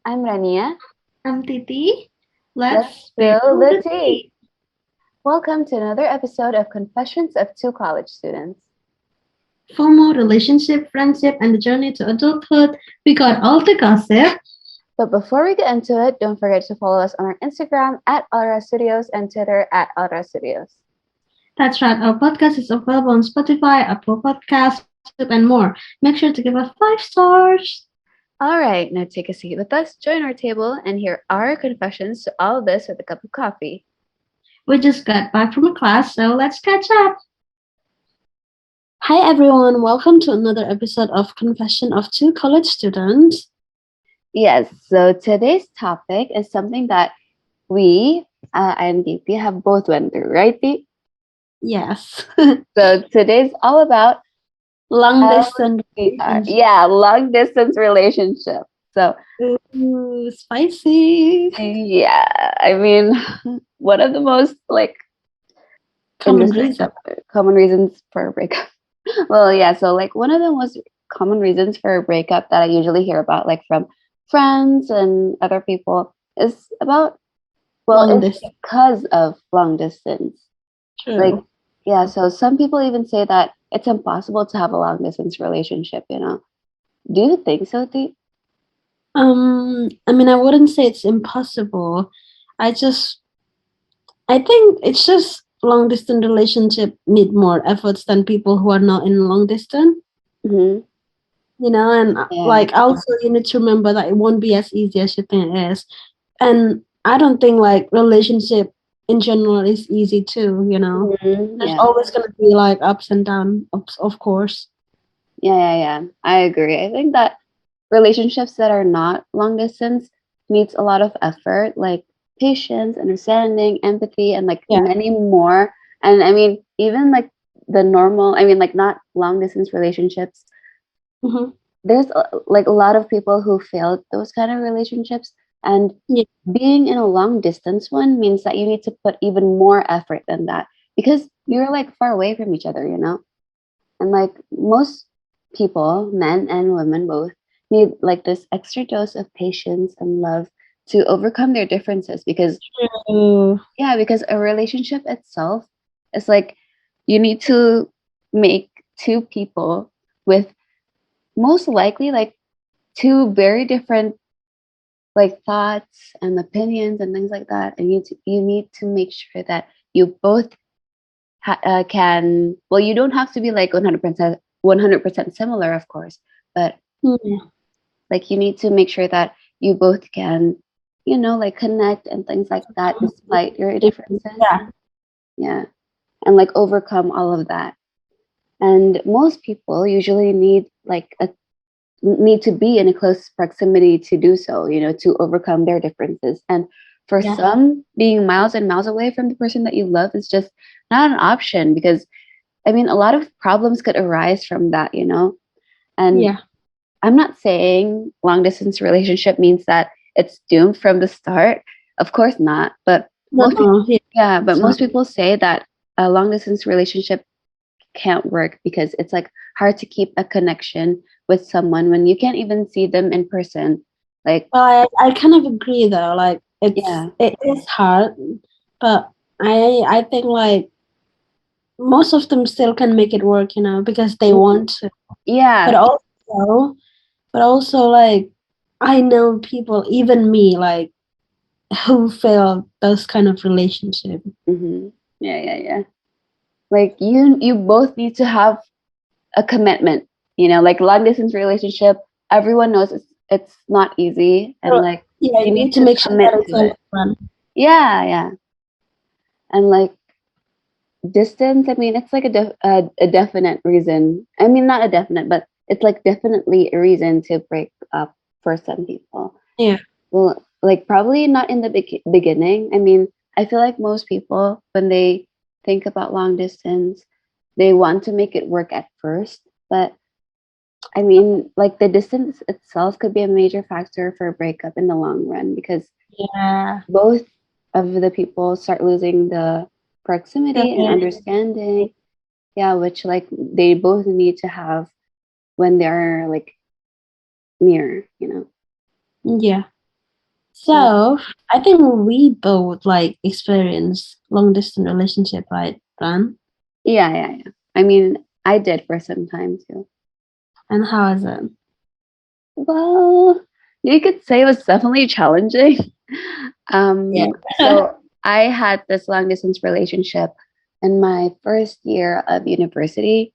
I'm Rania. I'm Titi. Let's Let's spill spill the the tea. tea. Welcome to another episode of Confessions of Two College Students. FOMO, relationship, friendship, and the journey to adulthood. We got all the gossip. But before we get into it, don't forget to follow us on our Instagram at ALRA Studios and Twitter at ALRA Studios. That's right. Our podcast is available on Spotify, Apple Podcasts, YouTube, and more. Make sure to give us 5 stars. All right, now take a seat with us, join our table, and hear our confessions to all of this with a cup of coffee. We just got back from a class, so let's catch up. Hi, everyone. Welcome to another episode of Confession of Two College Students. Yes, so today's topic is something that we and DP have both went through, right, Dee? Yes. So today's all about Long distance LDR. relationship. Yeah, long distance relationship. So Ooh, spicy. yeah, I mean, one of the most like Common interesting reason. common reasons for a breakup. Well, yeah, so like one of the most common reasons for a breakup that I usually hear about, like from friends and other people, is about Long it's distance. because of long distance. Like, True. yeah, so some people even say that it's impossible to have a long distance relationship. Do you think so, Dee? I mean, I wouldn't say it's impossible. I just, I think it's just long distance relationship need more efforts than people who are not in long distance. Mm-hmm. And Yeah. like also you need to remember that it won't be as easy as you think it is. And I don't think like relationship in general is easy too. Mhm, There's yeah. always gonna be like ups and downs, of course. Yeah. I agree. I think that relationships that are not long distance needs a lot of effort, like patience, understanding, empathy, and like Yeah. many more. And I mean, even like like not long distance relationships, Hmm. there's like a lot of people who failed those kind of relationships. And Yeah. being in a long distance one means that you need to put even more effort than that because you're like far away from each other. And like most people, men and women both, need like this extra dose of patience and love to overcome their differences because True. yeah, because a relationship itself is like you need to make two people with most likely like two very different like thoughts and opinions and things like that, and you need to make sure that you both can, well, you don't have to be like 100% similar, of course, but Yeah. like you need to make sure that you both can, like connect and things like that despite your differences. Yeah. Yeah. And like overcome all of that. And most people usually need to be in a close proximity to do so, to overcome their differences. And for Yeah. some, being miles and miles away from the person that you love is just not an option because I mean, a lot of problems could arise from that. And Yeah. I'm not saying long distance relationship means that it's doomed from the start. Of course not. But No, most people, yeah, yeah, but it's most not. people say that a long distance relationship can't work because it's like hard to keep a connection with someone when you can't even see them in person. Like, Well, I kind of agree though. Like yeah, it is hard, but I think like most of them still can make it work, because they mhm, want to. But yeah, also, but also like I know people, even me, like who failed those kind of relationship. hmm yeah. Like you both need to have a commitment, like long distance relationship, everyone knows it's not easy and So, like yeah, you you need need to to make sure commit that to it's always it. fun. Yeah. And like distance, I mean, it's like a definite reason. I mean, not a definite, but it's like definitely a reason to break up for some people. Yeah, Well, like probably not in the beginning. I mean, I feel like most people when they think about long distance, they want to make it work at first, but I mean, like the distance itself could be a major factor for a breakup in the long run because yeah, both of the people start losing the proximity and definitely. understanding. Yeah, which like they both need to have when they're like near. Yeah. Yeah. So I think we both like experience long distance relationship, right, Ran? Yeah, yeah, yeah. I mean, I did for some time too. And how is it? Well, you could say it was definitely challenging. Yeah. So I had this long distance relationship in my first year of university.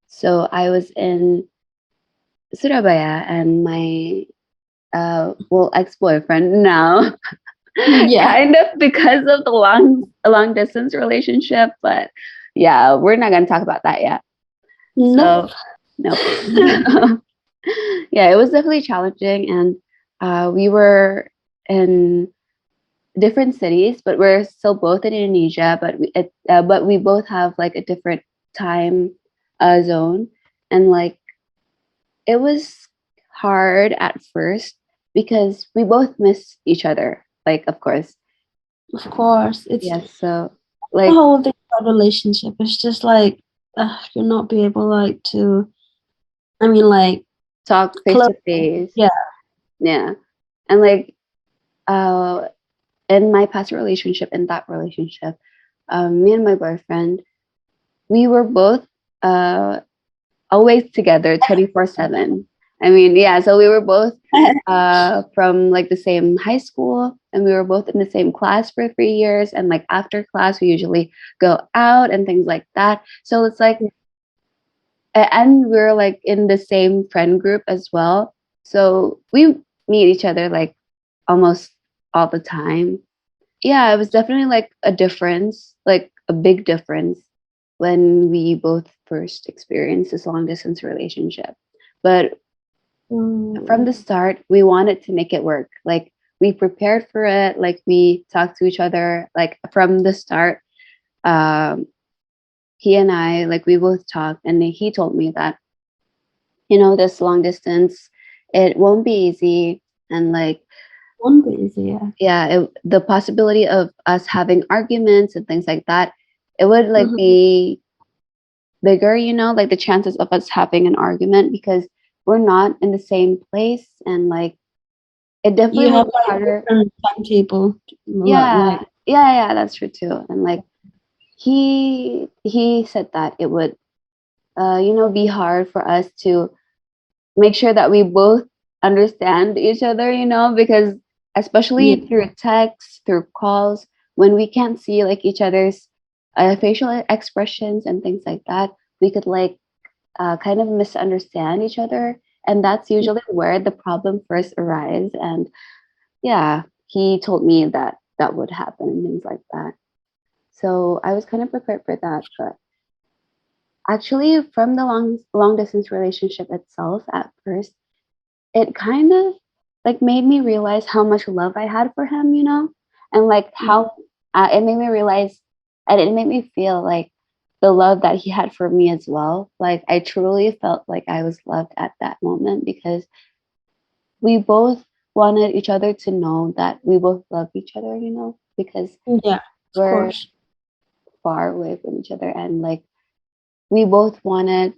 So I was in Surabaya, and my ex-boyfriend now, Yeah. kind of because of the long distance relationship, but yeah, we're not gonna talk about that yet. Nope. So nope. Yeah, it was definitely challenging, and we were in different cities, but we're still both in Indonesia. But we both have like a different time zone, and like it was hard at first because we both miss each other. Like, of course, Of course. It's yes. So, the like, whole thing about relationship. It's just like you'll not be able like to I mean like talk face close. to face. Yeah. Yeah, and like, uh, in my past relationship, in that relationship, me and my boyfriend, we were both uh always together 24/7. I mean, yeah, so we were both from like the same high school, and we were both in the same class for 3 years, and like after class we usually go out and things like that. So it's like, and we're like in the same friend group as well. So we meet each other like almost all the time. Yeah, it was definitely like a difference, like a big difference when we both first experienced this long distance relationship. But from Mm, the start, we wanted to make it work. Like, we prepared for it, like we talked to each other, like from the start. Um, he and I, like, we both talked, and he told me that, this long distance, it won't be easy. And like, won't be easy, yeah. yeah, the possibility of us having arguments and things like that, it would like Mhm. be bigger, like the chances of us having an argument, because we're not in the same place, and like it definitely You would have be like harder. different timetable, Yeah, like yeah, yeah, that's true too. And like he said that it would be hard for us to make sure that we both understand each other, because yeah, especially through text, through calls, when we can't see like each other's facial expressions and things like that, we could like kind of misunderstand each other, and that's usually where the problem first arises. And yeah, he told me that that would happen and things like that. So I was kind of prepared for that, but actually, from the long distance relationship itself, at first, it kind of like made me realize how much love I had for him, and like how it made me realize, and it made me feel like the love that he had for me as well. Like, I truly felt like I was loved at that moment, because we both wanted each other to know that we both love each other, because yeah, of we're course. far away from each other, and like we both wanted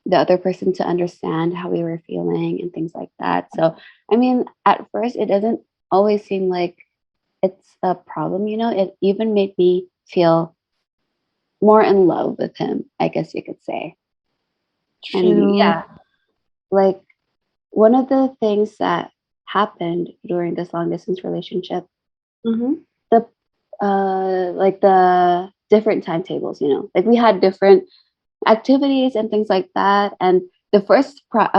the other person to understand how we were feeling and things like that. So, I mean, at first, it doesn't always seem like it's a problem, It even made me feel more in love with him, I guess you could say. And True. yeah, like one of the things that happened during this long distance relationship, Mm-hmm. the like the different timetables, like we had different activities and things like that. And the first Like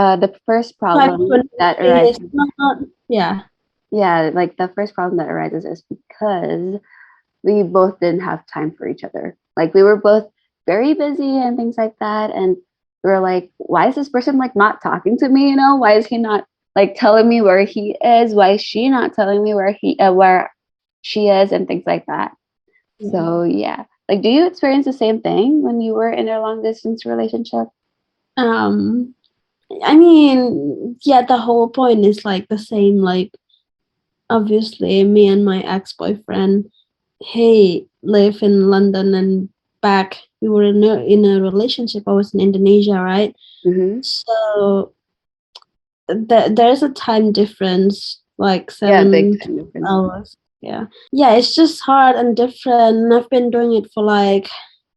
problem when that it's arises, not, yeah, yeah, like the first problem that arises is because we both didn't have time for each other. Like, we were both very busy and things like that, and we were like, why is this person like not talking to me? Why is he not like telling me where he is? Why is she not telling me where she is and things like that? yeah. So yeah, like, do you experience the same thing when you were in a long distance relationship? Um, I mean, yeah, the whole point is like the same. Like, obviously, me and my ex-boyfriend, he live in London and back. We were in a relationship. I was in Indonesia, right? Mm-hmm. So there's a time difference like Yeah, big 7 time difference. hours. Yeah, it's just hard and different. And I've been doing it for like,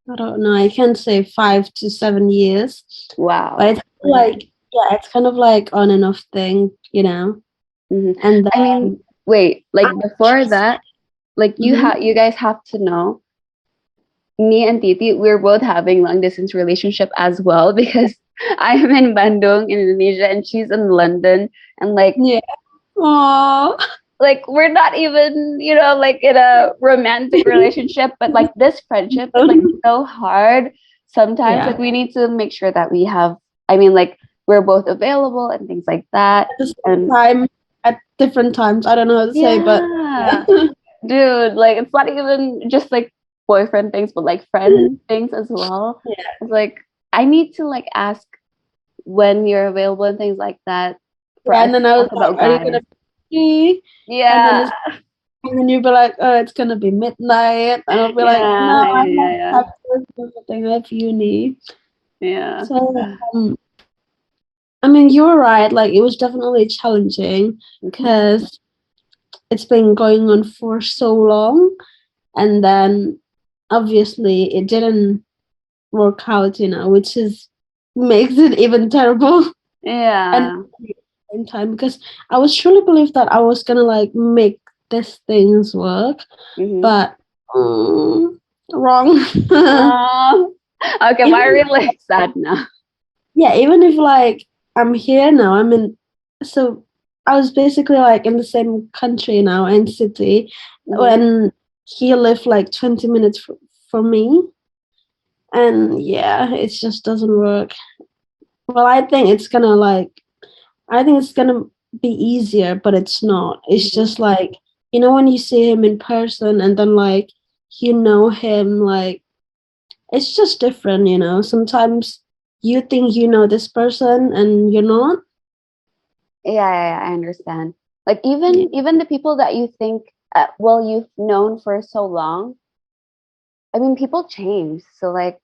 I don't know, I can't say 5 to 7 years, but Wow. it's like, yeah, it's kind of like on and off thing, you know. Hmm. And I mean, then wait, like before that, like Mhm. you guys have to know, me and Titi, we're both having long distance relationship as well because I'm in Bandung, Indonesia, and she's in London, and Yeah. Oh. like we're not even, like in a romantic relationship, but like this friendship is like so hard sometimes. Yeah. Like we need to make sure that we have, I mean, like we're both available and things like that. At the same And time, at different times. I don't know how to say, but yeah, yeah. dude, like it's not even just like boyfriend things, but like friend things as well. Yeah. It's like I need to like ask when you're available and things like that for Yeah, us and then to I was talk like, about "Are you guys. gonna be?" And then Yeah, and then you'd be like, "Oh, it's gonna be midnight," and I'll be like, "No, yeah, I yeah, yeah, have everything. I have uni." yeah. So, I mean, you're right. Like, it was definitely challenging Mhm. because it's been going on for so long, and then obviously it didn't work out, which is makes it even terrible. And Yeah. same time because I was truly believed that I was gonna like make these things work, Hmm. but wrong. Oh, okay, but I Even really sad now. yeah, even if like I'm here now, so I was basically like in the same country now and city Hmm. when he lived like 20 minutes from me, and yeah, it just doesn't work. Well, I think it's gonna be easier, but it's not. It's Hmm. just like, when you see him in person and then like him, like it's just different. Sometimes you think you know this person and you're not. Yeah, yeah, yeah, I understand. Like Yeah, even the people that you think, well, you've known for so long. I mean, people change. So like,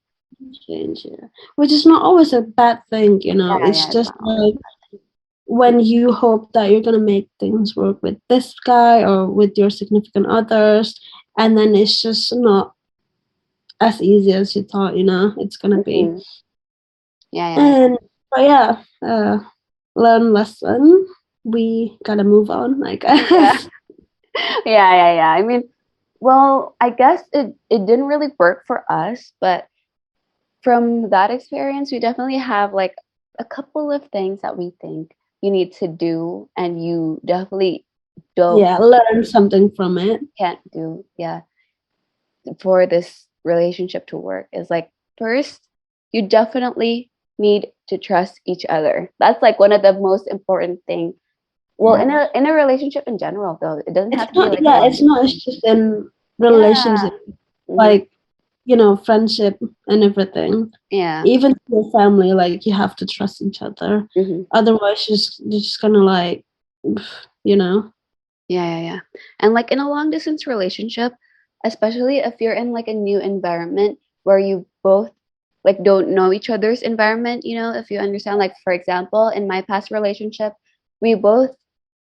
change, yeah. Which is not always a bad thing. yeah, It's yeah, it's just not always. like when you hope that you're gonna make things work with this guy or with your significant others, and then it's just not as easy as you thought it's gonna be. Hmm. Yeah, yeah, And but yeah, learn lesson. We gotta move on, I yeah, yeah, guess. yeah, yeah, yeah. I mean, well, I guess it didn't really work for us, but from that experience, we definitely have like a couple of things that we think you need to do, and you definitely don't Yeah, learn something from it. can't do. Yeah, for this relationship to work is like first, you definitely need to trust each other. That's like one of the most important thing. Well, Yeah. in a relationship in general, though, it doesn't It's have to be not, like a yeah, long it's not distance. it's just in Yeah. relationship, Hmm. like, friendship and everything. Yeah. Even to your family, like you have to trust each other. Hmm. Otherwise you're just gonna like you know. Yeah, yeah, yeah. And like in a long distance relationship, especially if you're in like a new environment where you both like don't know each other's environment, if you understand, like for example, in my past relationship, we both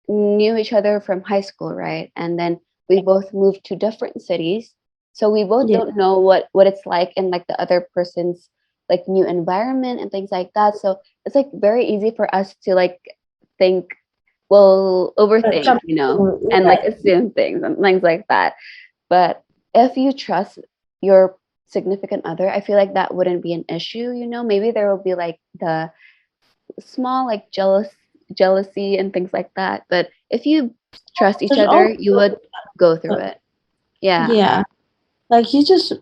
knew each other from high school, right? And then we both moved to different cities. So we both Yeah. don't know what it's like in like the other person's like new environment and things like that. So it's like very easy for us to like think, well, overthink, Some people, and yeah. like assume things and things like that. But if you trust your significant other, I feel like that wouldn't be an issue. Maybe there will be like the small like jealousy and things like that. But if you trust each There's other, also you would go through it. Yeah. yeah. Like you just,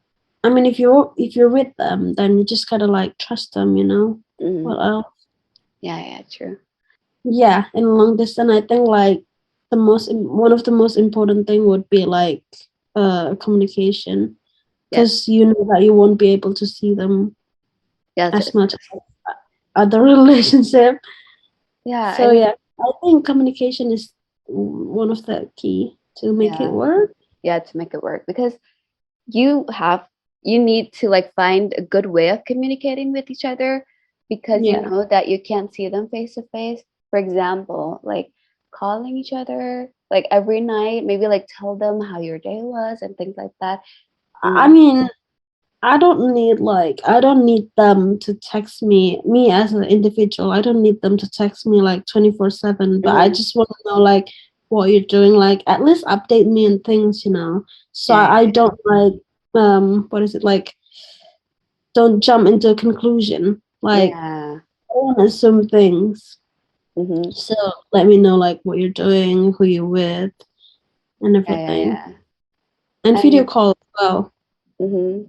I mean, if you're with them, then you just gotta like trust them. Hmm. What else? Yeah, yeah, true. Yeah, in long distance, I think like one of the most important thing would be like communication, Yes. because you know that you won't be able to see them Yes, as yes, much yes. as other relationship. Yeah, I So mean, yeah, I think communication is one of the key to make it yeah. work. Yeah, to make it work because you have you need to like find a good way of communicating with each other because you Yeah, know that you can't see them face to face. For example, like calling each other like every night, maybe like tell them how your day was and things like that. I Mm, mean, I don't need them to text me as an individual. I don't need them to text me like 24/7, but I mhm. just want to know like what you're doing, like at least update me and things, you know. So Yeah, I don't like what is it like don't jump into a conclusion. Like yeah. I don't assume things. Mhm. So let me know like what you're doing, who you're with, and Yeah, yeah, everything. yeah. And video And call as well.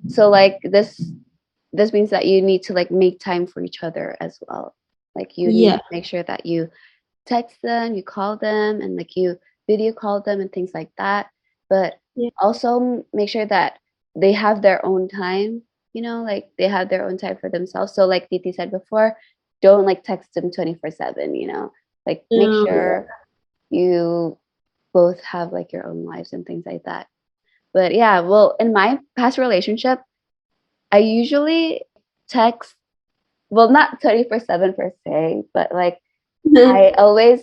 so like this means that you need to like make time for each other as well. Like you need Yeah. to make sure that you text them, you call them, and like you video call them and things like that. But Yeah. also make sure that they have their own time, like they have their own time for themselves. So like Titi said before, don't like text them 24/7, like make Yeah. sure you both have like your own lives and things like that. But yeah, well, in my past relationship, I usually text, well, not 24/7 per se, but like I always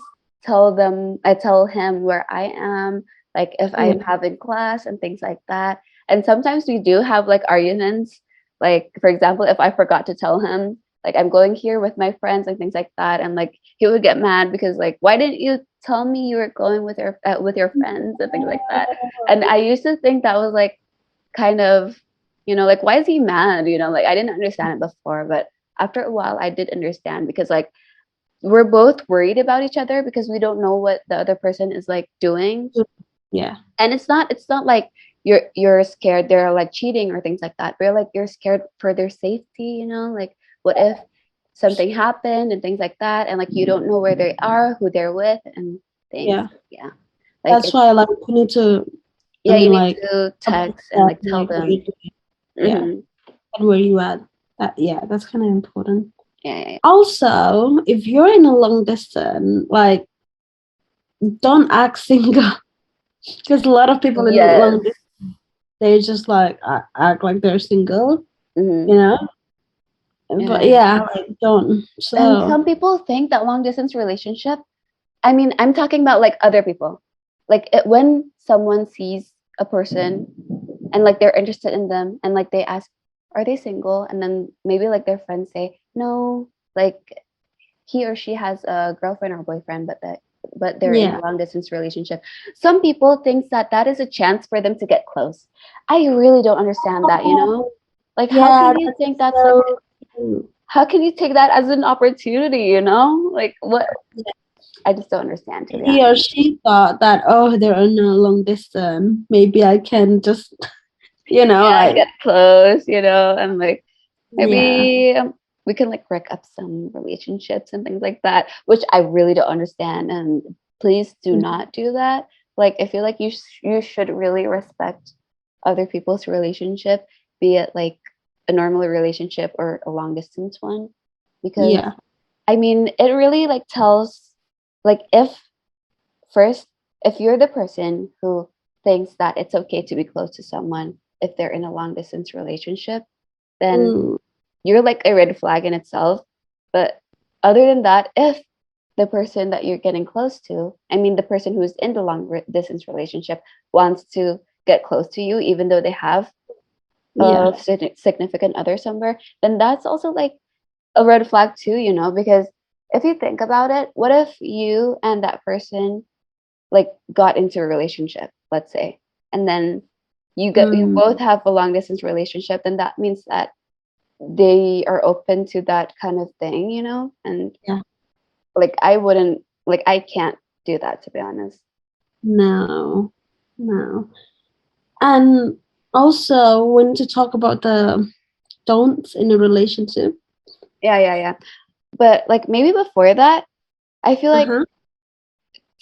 I tell him where I am, like if Yeah. I'm having class and things like that. And sometimes we do have like arguments. Like, for example, if I forgot to tell him, like I'm going here with my friends and things like that, and like he would get mad because like, why didn't you tell me you were going with your friends and things like that? And I used to think that was like kind of, like why is he mad? Like I didn't understand it before, but after a while I did understand because like we're both worried about each other because we don't know what the other person is like doing. Yeah. And it's not like you're scared they're like cheating or things like that, but like you're scared for their safety, like what if something happened and things like that, and like you don't know where they are, who they're with and things. Yeah. Yeah, like That's it's, why like you need to I yeah, you mean need like to update text and them, like tell like what you're them. doing. Yeah. Hmm. And where you at. Yeah, that's kind of important. Yeah, yeah, Also, if you're in a long distance, like don't act single because a lot of people in yeah. long distance they just like act like they're single, Hmm. you know. But Yeah. yeah, like don't. And So some people think that long distance relationship, I mean, I'm talking about like other people. Like when someone sees a person and like they're interested in them and like they ask, are they single? And then maybe like their friends say, no, like he or she has a girlfriend or boyfriend, but they're in yeah. a long distance relationship. Some people think that that is a chance for them to get close. I really don't understand that, Oh, Like how yeah, can you that's think that's like, so true. how can you take that as an opportunity, Like what, I just don't understand, to be He or honest. she thought that, oh, they're on a long distance. Maybe I can just, Yeah, like, get close, and like yeah, maybe we can like break up some relationships and things like that, which I really don't understand. And please do not do that. Like I feel like you should really respect other people's relationship, be it like a normal relationship or a long distance one, because yeah, I mean it really like tells, like first if you're the person who thinks that it's okay to be close to someone if they're in a long distance relationship, then mm, you're like a red flag in itself. But other than that, if the person that you're getting close to, I mean, the person who's in the distance relationship wants to get close to you, even though they have yeah, a significant other somewhere, then that's also like a red flag too, because if you think about it, what if you and that person like got into a relationship, let's say, and then you mm, both have a long distance relationship, then that means that they are open to that kind of thing, and yeah. like I wouldn't, like I can't do that, to be honest. No, no. And also, when to talk about the don'ts in a relationship. Yeah, yeah, yeah. But like maybe before that, I feel Uh like huh.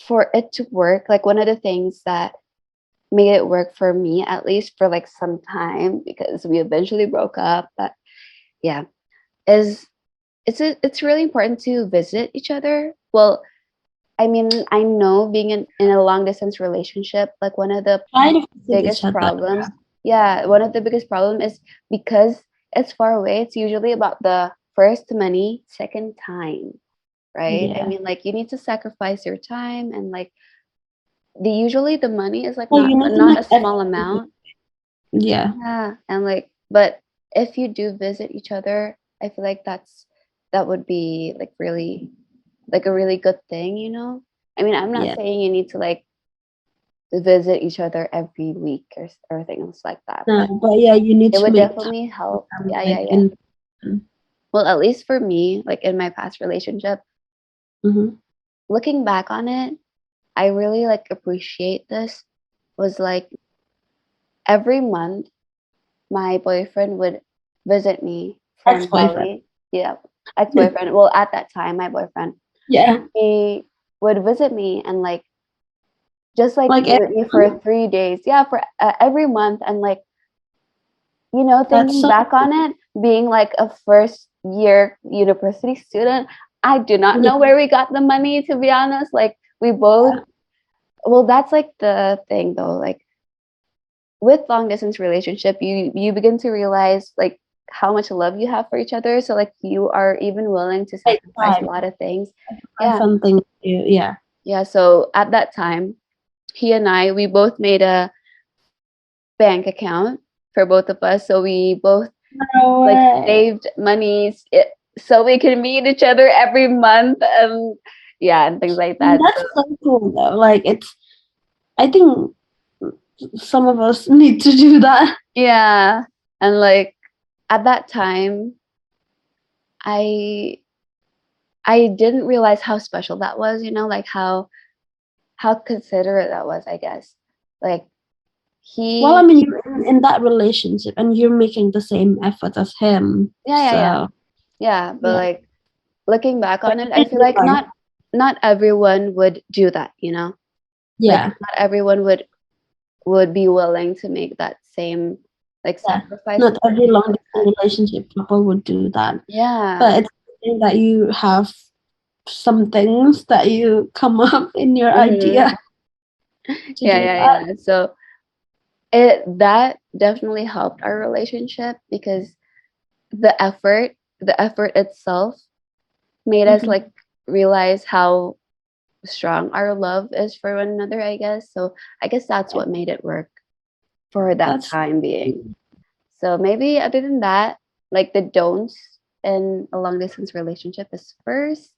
for it to work, like one of the things that made it work for me, at least for like some time, because we eventually broke up, but yeah, is it's really important to visit each other. Well, I mean, I know being in a long distance relationship, like one of the Try to visit each biggest other. problems, yeah, one of the biggest problem is because it's far away, it's usually about the first money, second time. right? I Yeah. mean, like you need to sacrifice your time and like usually the money is like Well, you need to not make a small effort. amount. Yeah. Yeah, and like, but if you do visit each other, I feel like that would be like really like a really good thing, you know? I mean, I'm not Yeah. saying you need to like visit each other every week or things like that, No, but but yeah, you need it to would make time definitely help. Yeah, yeah, like yeah. in. Well, at least for me, like in my past relationship, Mm-hmm. looking back on it, I really like appreciate this was like every month my boyfriend would visit me from Ex-boyfriend. Bali. Yeah, ex-boyfriend. Well, at that time, my boyfriend. Yeah. He would visit me and like just like Like visit me for 3 days. Yeah, for every month. And like, you know, that's thinking so back on it, being like a first year university student, I do not yeah. know where we got the money, to be honest. Like, we both, well, that's like the thing though. Like, with long distance relationship, you begin to realize like how much love you have for each other. So like you are even willing to Take sacrifice a time. lot of things. Try Yeah. something new. Yeah. Yeah. So at that time, he and I, we both made a bank account for both of us. So we both No like way. saved money so we can meet each other every month and yeah, and things like that. That's So so cool though. Like it's. I think some of us need to do that. yeah. And like at that time, I I didn't realize how special that was, you know, like how considerate that was, I guess. Like Well, I he mean, you're in that relationship and you're making the same effort as him. yeah, yeah, yeah. So Yeah, but yeah. like looking back But on you it, I didn't feel like realize. not everyone would do that, you know? Like Yeah. not everyone would be willing to make that same like Yeah. sacrifice Not for every things long like distance that. relationship couple would do that. Yeah. But it's something that you have some things that you come up in your Hmm. idea to Yeah, do yeah, that. yeah. So it that definitely helped our relationship because the effort itself made us Mhm. like realize how strong our love is for one another, I guess. So I guess that's Yeah. what made it work for that That's time being. So maybe other than that, like the don'ts in a long distance relationship is first,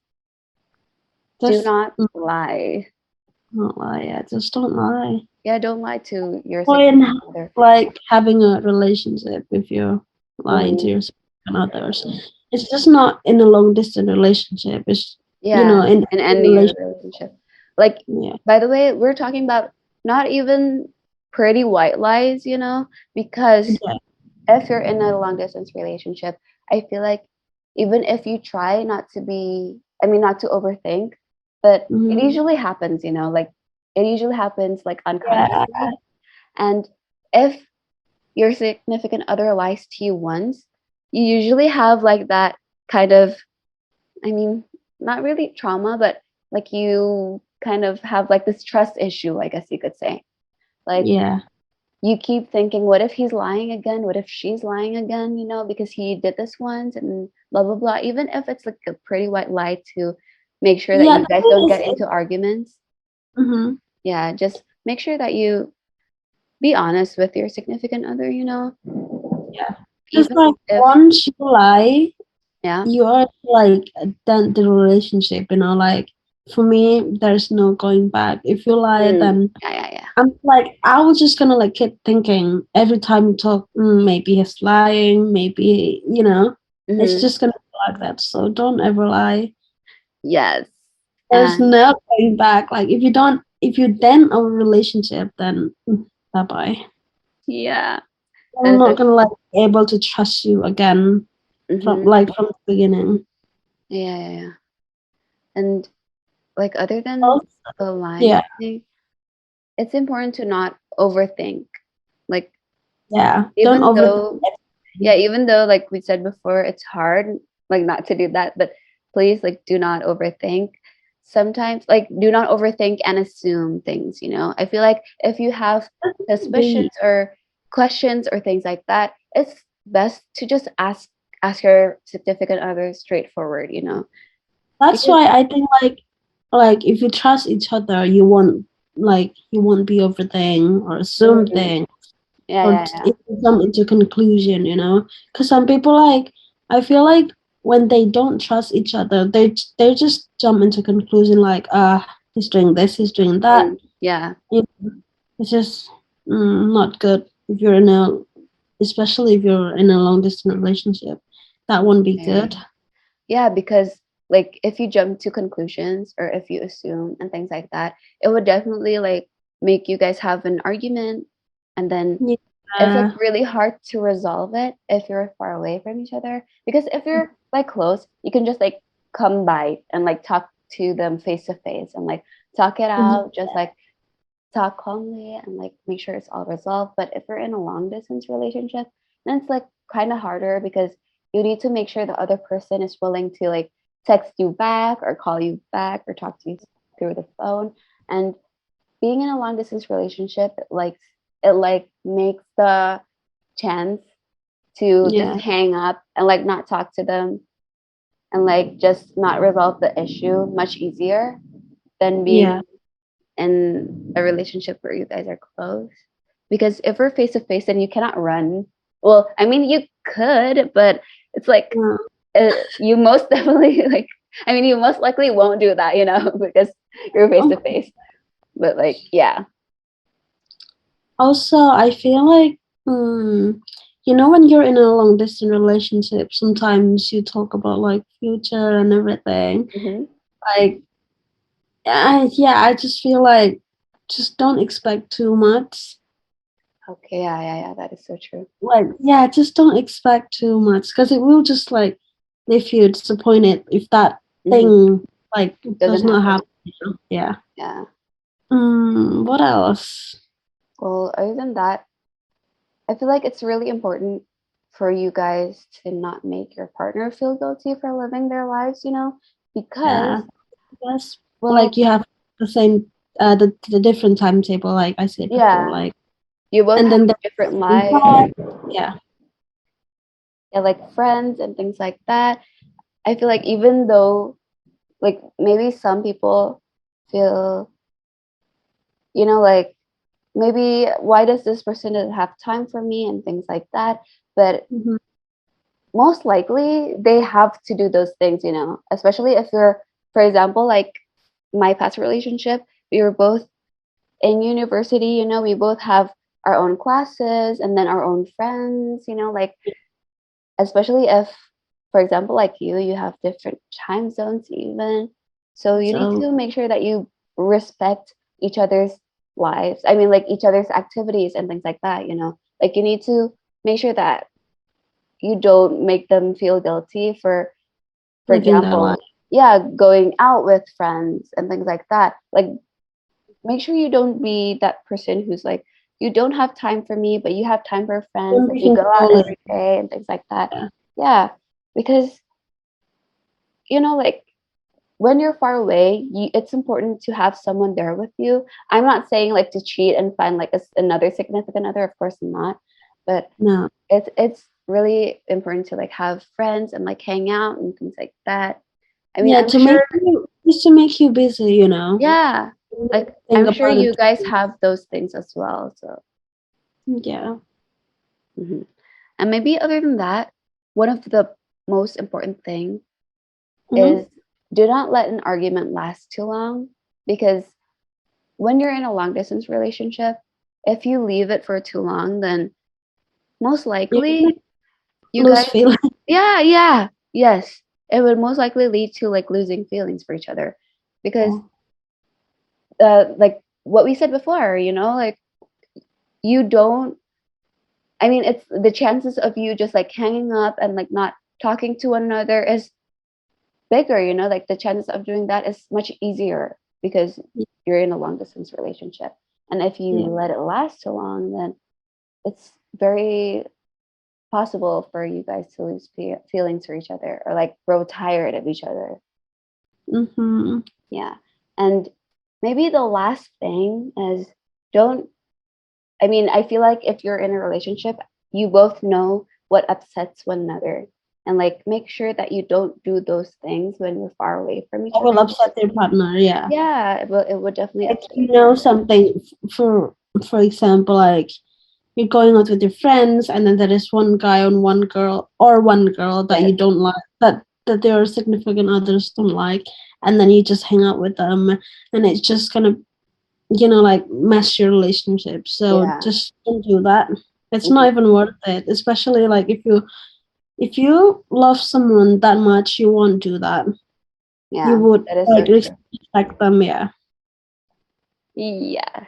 do just not lie. don't lie. Yeah, just don't lie. Yeah, don't lie to your Or in significant other. like having a relationship if you're lying to Hmm. yourself and others. It's just not in a long distance relationship. It's Yeah, in in any ending a relationship. relationship. Like, Yeah. by the way, we're talking about not even pretty white lies, you know, because Yeah. if you're in a long distance relationship, I feel like even if you try not to be, I mean, not to overthink, but it Hmm. usually happens, you know, like it usually happens like Yeah. unconsciously. And if your significant other lies to you once, you usually have like that kind of, I mean, not really trauma, but like you kind of have like this trust issue, I guess you could say. Like Yeah. you keep thinking, what if he's lying again? What if she's lying again? You know, because he did this once and blah, blah, blah. Even if it's like a pretty white lie to make sure that Yeah. you The guys thing don't is, get into arguments. mhm. Yeah, just make sure that you be honest with your significant other, you know, Yeah. It's even like if, once you lie, yeah. you are like done the relationship, like for me, there's no going back. If you lie, Mm, then yeah, yeah, yeah. I'm like, I was just gonna like keep thinking every time you talk, maybe he's lying, maybe, it's Hmm. just gonna be like that. So don't ever lie. Yes. There's And no going back. Like if you then our relationship, then bye bye. yeah. I'm And not especially, gonna like be able to trust you again hmm, from the beginning. yeah, yeah, yeah. And like other than Also, the lying yeah, thing, it's important to not overthink. Like yeah. Don't even overthink though, yeah, everything. even though like we said before, it's hard like not to do that, but please like do not overthink. Sometimes like do not overthink and assume things, you know. I feel like if you have suspicions Be or questions or things like that, it's best to just ask your significant other straightforward, you know. That's because why I think like if you trust each other, you won't be overthink or assume mm, things yeah, or yeah, yeah. even jump into conclusion, you know? Because some people I feel like when they don't trust each other, they just jump into conclusion like he's doing this, he's doing that. Yeah. You know, it's just not good if you're in a especially if you're in a long distance relationship. That won't be good. Okay. Yeah, because like if you jump to conclusions or if you assume and things like that, it would definitely like make you guys have an argument, and then it's like Yeah. really hard to resolve it if you're far away from each other. Because if you're like close, you can just like come by and like talk to them face to face and like talk it Mhm. out, just like talk calmly and like make sure it's all resolved. But if you're in a long distance relationship, then it's like kind of harder because you need to make sure the other person is willing to like text you back or call you back or talk to you through the phone. And being in a long distance relationship, it like makes the chance to just Yeah. hang up and like not talk to them and like just not resolve the issue much easier than Yeah. being in a relationship where you guys are close. Because if we're face to face, then you cannot run. Well, I mean, you could, but it's like Yeah. you most definitely like. I mean, you most likely won't do that, because you're face to face. But like, yeah. Also, I feel like, you know, when you're in a long distance relationship, sometimes you talk about like future and everything. Hmm. Like, yeah, I just feel like just don't expect too much. Okay, yeah, yeah, yeah. That is so true. Like, yeah, just don't expect too much because it will just like leave you disappointed if that Hmm. thing like does Doesn't not happen. happen. You know? Yeah. Yeah. What else? Well, other than that, I feel like it's really important for you guys to not make your partner feel guilty for living their lives, because, Yeah. Yes. Like well, you have the same the different timetable like I said before, yeah, like you both and have then there's different the same lives, time. Yeah. yeah, like friends and things like that. I feel like even though, like, maybe some people feel, like, maybe why does this person not have time for me and things like that. But Hmm. most likely they have to do those things, especially if you're, for example, like my past relationship, we were both in university, we both have our own classes and then our own friends, like, especially if, for example, like you have different time zones even. So you need So to make sure that you respect each other's lives. I mean, like each other's activities and things like that, like you need to make sure that you don't make them feel guilty for living their life. example, yeah, going out with friends and things like that. Like, make sure you don't be that person who's like, you don't have time for me, but you have time for friends. Don't Like, be you go out controlling. every day and things like that. Yeah. Yeah, because, like, when you're far away, it's important to have someone there with you. I'm not saying like to cheat and find like another significant other, of course not. But No. it's really important to like have friends and like hang out and things like that. I mean, Yeah, I'm to sure, make you just to make you busy, you know. yeah, like Think I'm sure about you it. guys have those things as well. So, Yeah. mhm. And maybe other than that, one of the most important thing Hmm. is do not let an argument last too long, because when you're in a long distance relationship, if you leave it for too long, then most You can likely you lose guys, feeling. yeah, yeah, yes, it would most likely lead to like losing feelings for each other, because like what we said before, like you don't. I mean, it's the chances of you just like hanging up and like not talking to one another is bigger, like the chances of doing that is much easier because you're in a long distance relationship. And if you Yeah. let it last too long, then it's very possible for you guys to lose feelings for each other or like grow tired of each other. Hmm. Yeah. And maybe the last thing is, don't, I mean, I feel like if you're in a relationship, you both know what upsets one another. and like make sure that you don't do those things when you're far away from each That will other. upset their partner. Yeah. Yeah, it would definitely Like upset you your know partner. something for example, like you're going out with your friends and then there is one guy on one girl or one girl that you Yes, don't like that their significant others don't like, and then you just hang out with them, and it's just gonna like mess your relationship. So yeah, just don't do that. It's not mhm, even worth it, especially like if you love someone that much, you won't do that. You yeah, would that is like so true. respect them. Yeah. Yeah.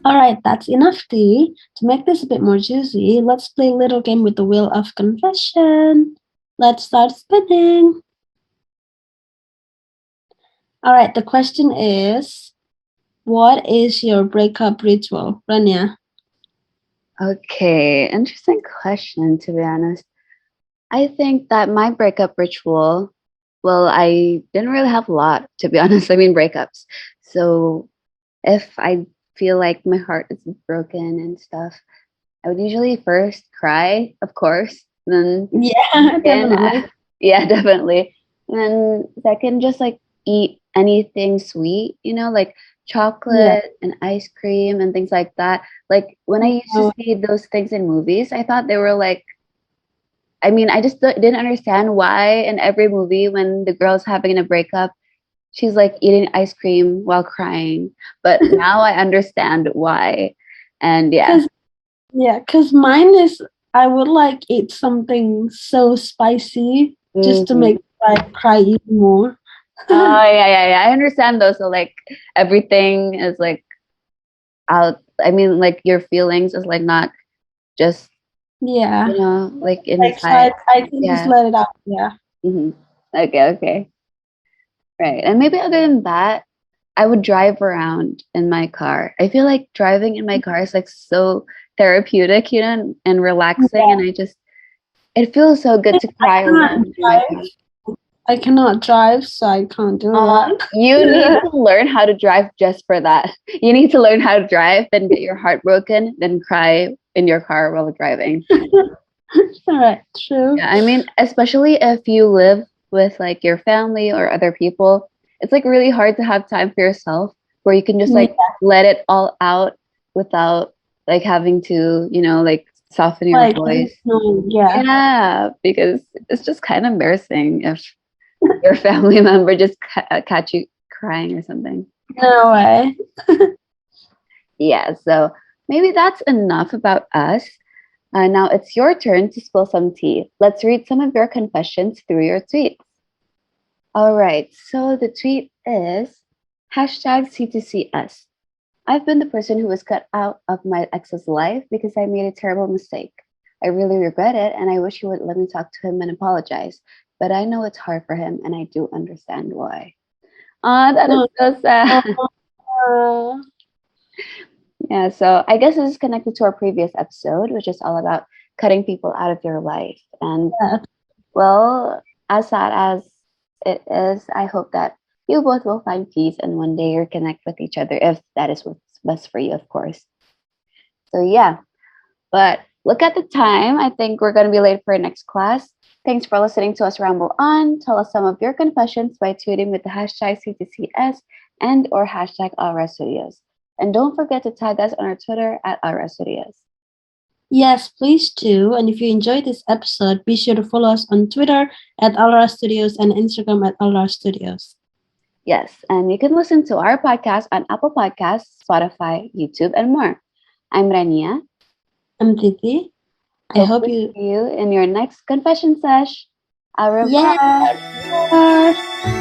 All right, that's enough tea. To make this a bit more juicy, let's play a little game with the wheel of confession. Let's start spinning. All right, the question is, what is your breakup ritual, Rania? Okay, interesting question, to be honest. I think that my breakup ritual, well, I didn't really have a lot, to be honest. I mean, breakups. So if I feel like my heart is broken and stuff, I would usually first cry, of course. Then Yeah, second, definitely. yeah, definitely. And then second, just like eat anything sweet, like Yeah. chocolate and ice cream and things like that. Like when I used to Oh, see those things in movies, I thought they were like, I mean, I just didn't understand why in every movie when the girl's having a breakup, she's like eating ice cream while crying. But now I understand why. And yeah. cause cause mine is I would like eat something so spicy just to Mhm. make me cry even more. Oh yeah, yeah, yeah. I understand though. So like everything is like out. I mean, like your feelings is like not just Yeah. like Like so I, inside. I can just Yeah. let it out. Yeah. Hmm. Okay. Okay. Right. And maybe other than that, I would drive around in my car. I feel like driving in my car is like so therapeutic, and relaxing. And Yeah. it feels so good to I cry cannot alone in my car. drive. I cannot drive, so I can't do You need that. to learn how to drive just for that. You need to learn how to drive, then get your heart broken, then cry in your car while driving. All right, true. Yeah, I mean, especially if you live with like your family or other people, it's like really hard to have time for yourself where you can just Yeah, like let it all out without like having to, like soften your like voice. no, yeah, Yeah, because it's just kind of embarrassing if your family member just catch you crying or something. no way. Yeah, so maybe that's enough about us. Now it's your turn to spill some tea. Let's read some of your confessions through your tweets. All right, so the tweet is hashtag C2CS. I've been the person who was cut out of my ex's life because I made a terrible mistake. I really regret it and I wish he would let me talk to him and apologize. But I know it's hard for him and I do understand why. That is Oh, so sad. uh, Yeah, so I guess this is connected to our previous episode, which is all about cutting people out of your life. And yeah. well, as sad as it is, I hope that you both will find peace and one day you connect with each other if that is what's best for you, of course. So yeah, but look at the time. I think we're going to be late for our next class. Thanks for listening to us ramble on. Tell us some of your confessions by tweeting with the hashtag C2CS and or hashtag ALRA Studios. And don't forget to tag us on our Twitter at ALRA Studios. Yes, please do. And if you enjoyed this episode, be sure to follow us on Twitter at ALRA Studios and Instagram at ALRA Studios. Yes, and you can listen to our podcast on Apple Podcasts, Spotify, YouTube, and more. I'm Rania. I'm Titi. I Hope hope we you. see you in your next confession sesh. Au revoir. Yeah.